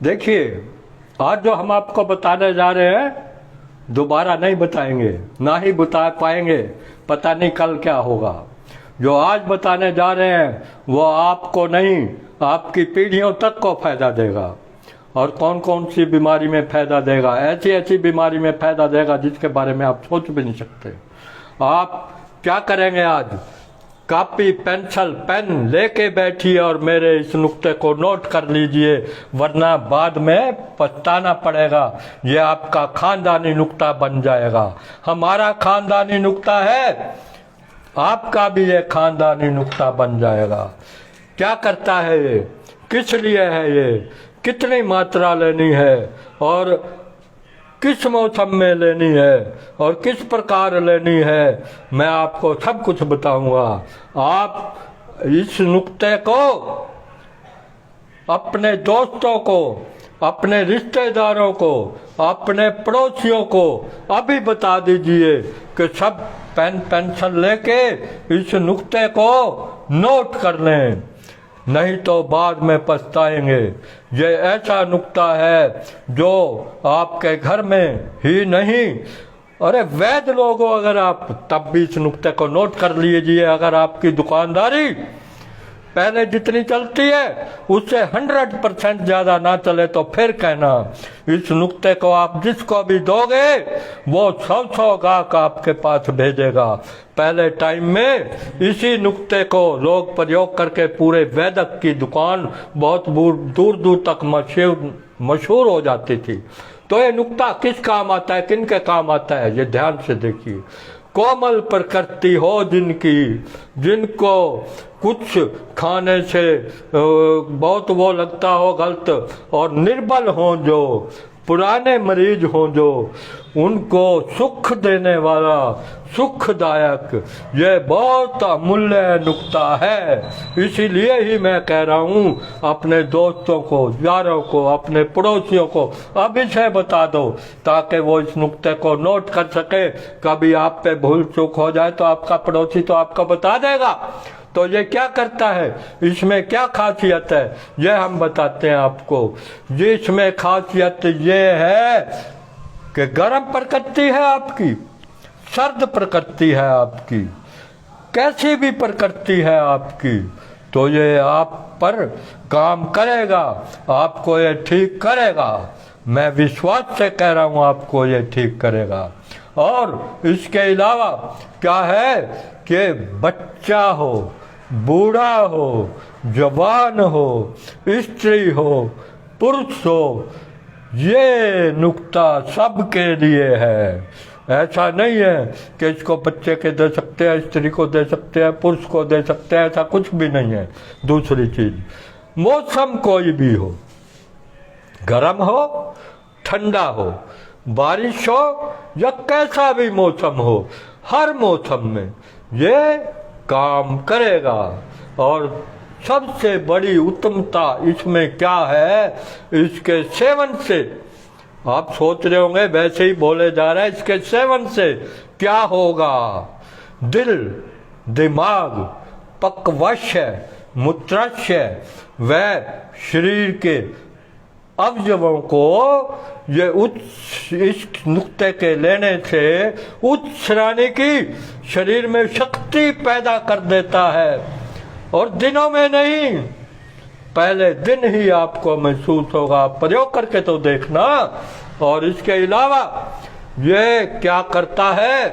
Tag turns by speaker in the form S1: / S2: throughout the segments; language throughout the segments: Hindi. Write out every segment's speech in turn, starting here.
S1: देखिए, आज जो हम आपको बताने जा रहे हैं दोबारा नहीं बताएंगे, ना ही बता पाएंगे, पता नहीं कल क्या होगा। जो आज बताने जा रहे हैं वो आपको नहीं, आपकी पीढ़ियों तक को फायदा देगा। और कौन कौन सी बीमारी में फायदा देगा, ऐसी ऐसी बीमारी में फायदा देगा जिसके बारे में आप सोच भी नहीं सकते। आप क्या करेंगे आज? कॉपी पेंसिल पेन लेके बैठिए और मेरे इस नुक्ते को नोट कर लीजिए, वरना बाद में पछताना पड़ेगा। ये आपका खानदानी नुक्ता बन जाएगा। हमारा खानदानी नुक्ता है, आपका भी ये खानदानी नुक्ता बन जाएगा। क्या करता है ये, किस लिए है ये, कितनी मात्रा लेनी है और किस मौसम में लेनी है और किस प्रकार लेनी है, मैं आपको सब कुछ बताऊंगा। आप इस नुक्ते को अपने दोस्तों को, अपने रिश्तेदारों को, अपने पड़ोसियों को अभी बता दीजिए कि सब पेन पेंसिल लेके इस नुक्ते को नोट कर लें, नहीं तो बाद में पछताएंगे। ये ऐसा नुक्ता है जो आपके घर में ही नहीं, अरे वैध लोगों, अगर आप तब भी इस नुक्ते को नोट कर लीजिए। अगर आपकी दुकानदारी पहले जितनी चलती है उससे 100% ज़्यादा ना चले तो फिर कहना। इस नुक्ते को आप जिसको भी दोगे वो 100 गाहक आपके पास भेजेगा। पहले टाइम में इसी नुक्ते को लोग प्रयोग करके पूरे वैदक की दुकान बहुत दूर दूर तक मशहूर हो जाती थी। तो ये नुक्ता किस काम आता है, किन के काम आता है, ये ध्यान से देखिए। कोमल प्रकृति हो जिनकी, जिनको कुछ खाने से बहुत वो लगता हो गलत, और निर्बल हो जो, पुराने मरीज हो जो, उनको सुख देने वाला, सुखदायक, ये बहुत अमूल्य नुक्ता है। इसीलिए ही मैं कह रहा हूँ अपने दोस्तों को, यारों को, अपने पड़ोसियों को अभी से बता दो ताकि वो इस नुक्ते को नोट कर सके। कभी आप पे भूल चूक हो जाए तो आपका पड़ोसी तो आपको बता देगा। तो ये क्या करता है, इसमें क्या खासियत है, ये हम बताते हैं आपको। ये इसमें खासियत ये है कि गर्म प्रकृति है आपकी, सर्द प्रकृति है आपकी, कैसी भी प्रकृति है आपकी, तो ये आप पर काम करेगा, आपको ये ठीक करेगा। मैं विश्वास से कह रहा हूँ आपको ये ठीक करेगा। और इसके अलावा क्या है कि बच्चा हो, बूढ़ा हो, जवान हो, स्त्री हो, पुरुष हो, ये नुक्ता सबके लिए है। ऐसा नहीं है कि इसको बच्चे के दे सकते हैं, स्त्री को दे सकते हैं, पुरुष को दे सकते हैं, ऐसा कुछ भी नहीं है। दूसरी चीज, मौसम कोई भी हो, गर्म हो, ठंडा हो, बारिश हो या कैसा भी मौसम हो, हर मौसम में ये काम करेगा। और सबसे बड़ी उत्तमता इसमें क्या है, इसके सेवन से, आप सोच रहे होंगे वैसे ही बोले जा रहे हैं, इसके सेवन से क्या होगा, दिल, दिमाग, पक्वश्य, मूत्राशय व शरीर के अवयवों को ये उच्च, इस नुक्ते के लेने से उच्च श्रेणी की शरीर में शक्ति पैदा कर देता है। और दिनों में नहीं, पहले दिन ही आपको महसूस होगा। प्रयोग करके तो देखना। और इसके अलावा ये क्या करता है,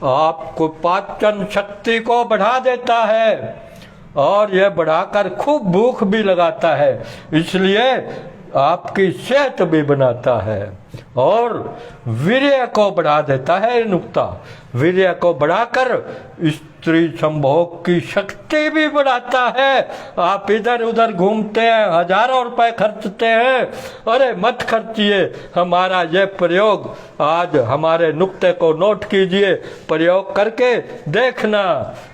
S1: आपको पाचन शक्ति को बढ़ा देता है और यह बढ़ाकर खूब भूख भी लगाता है, इसलिए आपकी सेहत भी बनाता है। और वीर्य को बढ़ा देता है नुक्ता, वीर्य को बढ़ाकर स्त्री संभोग की शक्ति भी बढ़ाता है। आप इधर उधर घूमते हैं, हजारों रुपए खर्चते हैं, अरे मत खर्चिए। हमारा ये प्रयोग आज, हमारे नुक्ते को नोट कीजिए, प्रयोग करके देखना।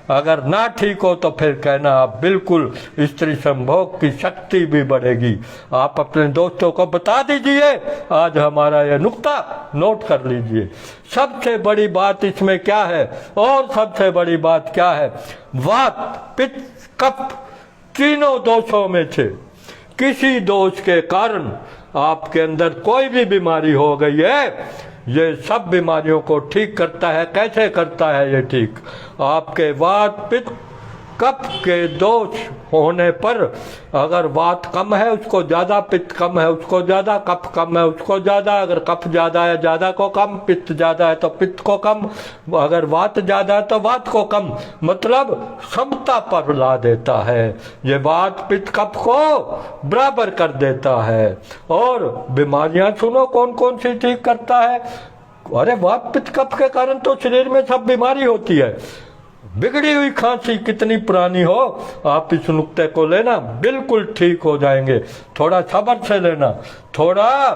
S1: अगर ना ठीक हो तो फिर कहना, आप बिल्कुल स्त्री संभोग की शक्ति भी बढ़ेगी। आप अपने दोस्तों को बता दीजिए, आज हमारा यह नुक्ता नोट कर लीजिए। सबसे बड़ी बात इसमें क्या है, और सबसे बड़ी बात क्या है, वात, पित्त, कफ, तीनों दोषों में से किसी दोष के कारण आपके अंदर कोई भी बीमारी हो गई है, ये सब बीमारियों को ठीक करता है। कैसे करता है ये ठीक? आपके वात पित्त कफ के दोष होने पर, अगर वात कम है उसको ज़्यादा, पित्त कम है उसको ज़्यादा, कफ कम है उसको ज़्यादा, अगर कफ ज़्यादा है ज़्यादा को कम, पित्त ज़्यादा है तो पित्त को कम, अगर वात ज़्यादा है तो वात को कम, मतलब समता पर ला देता है। ये वात पित्त कफ को बराबर कर देता है। और बीमारियां सुनो कौन कौन सी ठीक करता है। अरे वात पित्त कफ के कारण तो शरीर में सब बीमारी होती है। बिगड़ी हुई खांसी कितनी पुरानी हो, आप इस नुक्ते को लेना, बिल्कुल ठीक हो जाएंगे। थोड़ा सब्र से लेना, थोड़ा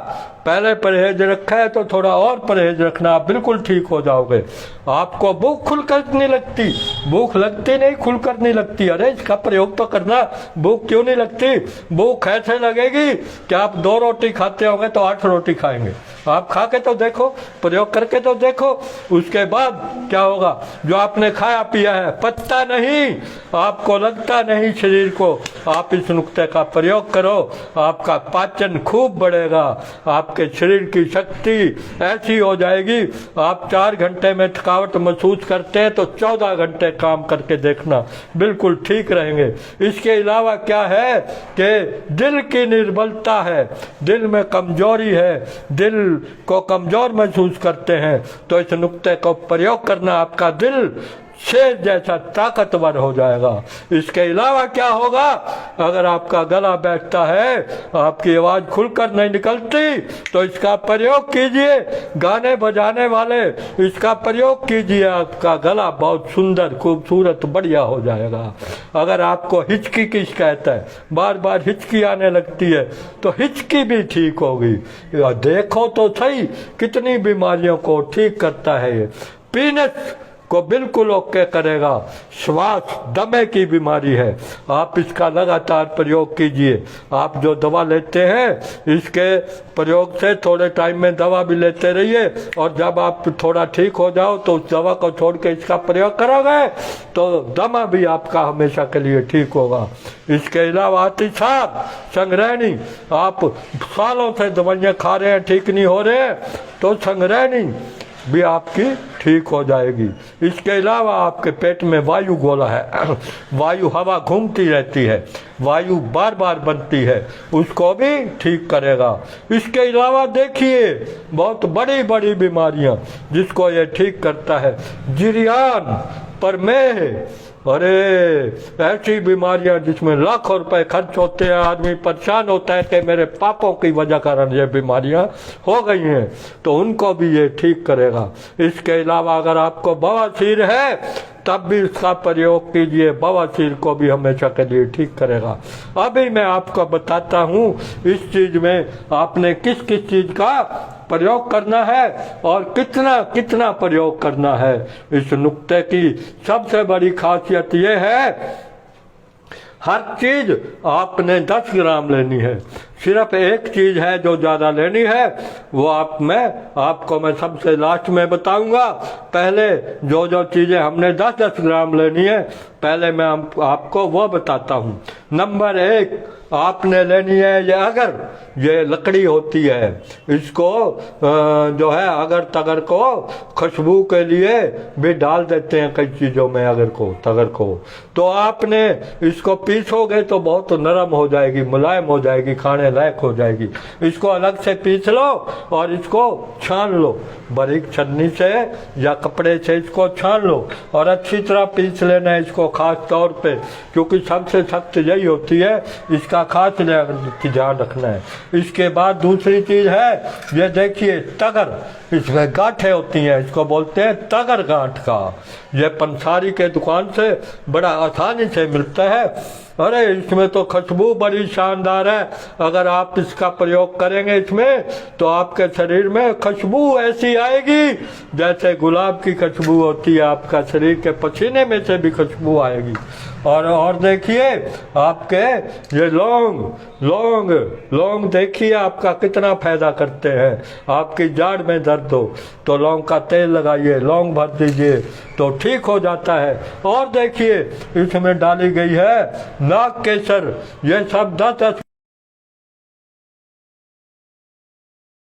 S1: पहले परहेज रखा है तो थोड़ा और परहेज रखना, आप बिल्कुल ठीक हो जाओगे। आपको भूख खुलकर नहीं लगती, भूख लगती नहीं खुलकर नहीं लगती। अरे इसका प्रयोग तो करना, भूख क्यों नहीं लगती? भूख ऐसे लगेगी कि आप 2 रोटी खाते होंगे तो 8 रोटी खाएंगे। आप खा के तो देखो, प्रयोग करके तो देखो, उसके बाद क्या होगा? जो आपने खाया पिया है पचता नहीं, आपको लगता नहीं शरीर को। आप इस नुक्ते का प्रयोग करो, आपका पाचन खूब बढ़ेगा, आपके शरीर की शक्ति ऐसी हो जाएगी। आप 4 घंटे में थकावट महसूस करते हैं तो 14 घंटे काम करके देखना, बिल्कुल ठीक रहेंगे। इसके अलावा क्या है कि दिल की निर्बलता है, दिल में कमजोरी है, दिल को कमजोर महसूस करते हैं, तो इस नुक्ते को प्रयोग करना, आपका दिल शेर जैसा ताकतवर हो जाएगा। इसके अलावा क्या होगा? अगर आपका गला बैठता है, आपकी आवाज खुलकर नहीं निकलती, तो इसका प्रयोग कीजिए। गाने बजाने वाले इसका प्रयोग कीजिए, आपका गला बहुत सुंदर खूबसूरत बढ़िया हो जाएगा। अगर आपको हिचकी की शिकायत है, बार बार हिचकी आने लगती है, तो हिचकी भी ठीक होगी। देखो तो सही कितनी बीमारियों को ठीक करता है ये। पीनस को बिल्कुल ओके करेगा। श्वास दमे की बीमारी है, आप इसका लगातार प्रयोग कीजिए। आप जो दवा लेते हैं इसके प्रयोग से थोड़े टाइम में दवा भी लेते रहिए, और जब आप थोड़ा ठीक हो जाओ तो उस दवा को छोड़ के इसका प्रयोग करोगे तो दमा भी आपका हमेशा के लिए ठीक होगा। इसके अलावा अतिसार, संग्रहणी, आप सालों से दवाइयाँ खा रहे हैं ठीक नहीं हो रहे, तो संग्रहणी भी आपकी ठीक हो जाएगी। इसके अलावा आपके पेट में वायु गोला है, वायु हवा घूमती रहती है, वायु बार बार बनती है, उसको भी ठीक करेगा। इसके अलावा देखिए बहुत बड़ी बड़ी बीमारियां जिसको ये ठीक करता है, जिरियान, प्रमेह, अरे ऐसी बीमारियां जिसमें लाखों रुपए खर्च होते हैं, आदमी परेशान होता है कि मेरे पापों की वजह कारण ये बीमारियां हो गई हैं, तो उनको भी ये ठीक करेगा। इसके अलावा अगर आपको बवासीर है तब भी इसका प्रयोग कीजिए, बवासीर को भी हमेशा के लिए ठीक करेगा। अभी मैं आपको बताता हूँ इस चीज में आपने किस किस चीज का प्रयोग करना है और कितना कितना प्रयोग करना है। इस नुक्ते की सबसे बड़ी खासियत यह है, हर चीज आपने 10 ग्राम लेनी है। सिर्फ एक चीज है जो ज्यादा लेनी है, वो आपको मैं सबसे लास्ट में बताऊंगा। पहले जो जो चीजें हमने 10-10 ग्राम लेनी है, पहले मैं आपको वो बताता हूँ। नंबर 1 आपने लेनी है, ये अगर ये लकड़ी होती है, इसको जो है अगर तगर को खुशबू के लिए भी डाल देते हैं कई चीज़ों में, अगर को तगर को, तो आपने इसको पीसोगे तो बहुत नरम हो जाएगी, मुलायम हो जाएगी, खाने लायक हो जाएगी। इसको अलग से पीस लो और इसको छान लो, बारीक छन्नी से या कपड़े से इसको छान लो और अच्छी तरह पीस लेना है इसको, खास तौर पे, क्योंकि सबसे सख्त यही होती है, इसका खास ध्यान रखना है। इसके बाद दूसरी चीज है, ये देखिए तगर, इसमें गांठें होती हैं, इसको बोलते हैं तगर गांठ का। ये पंसारी के दुकान से बड़ा आसानी से मिलता है। अरे इसमें तो खुशबू बड़ी शानदार है, अगर आप इसका प्रयोग करेंगे इसमें तो आपके शरीर में खुशबू ऐसी आएगी जैसे गुलाब की खुशबू होती है, आपका शरीर के पसीने में से भी खुशबू आएगी। और देखिए आपके ये लौंग देखिए आपका कितना फायदा करते हैं। आपकी जाड़ में दर्द हो तो लौंग का तेल लगाइए, लौंग भर दीजिए तो ठीक हो जाता है। और देखिए इसमें डाली गई है नाग केसर, ये सब 10-10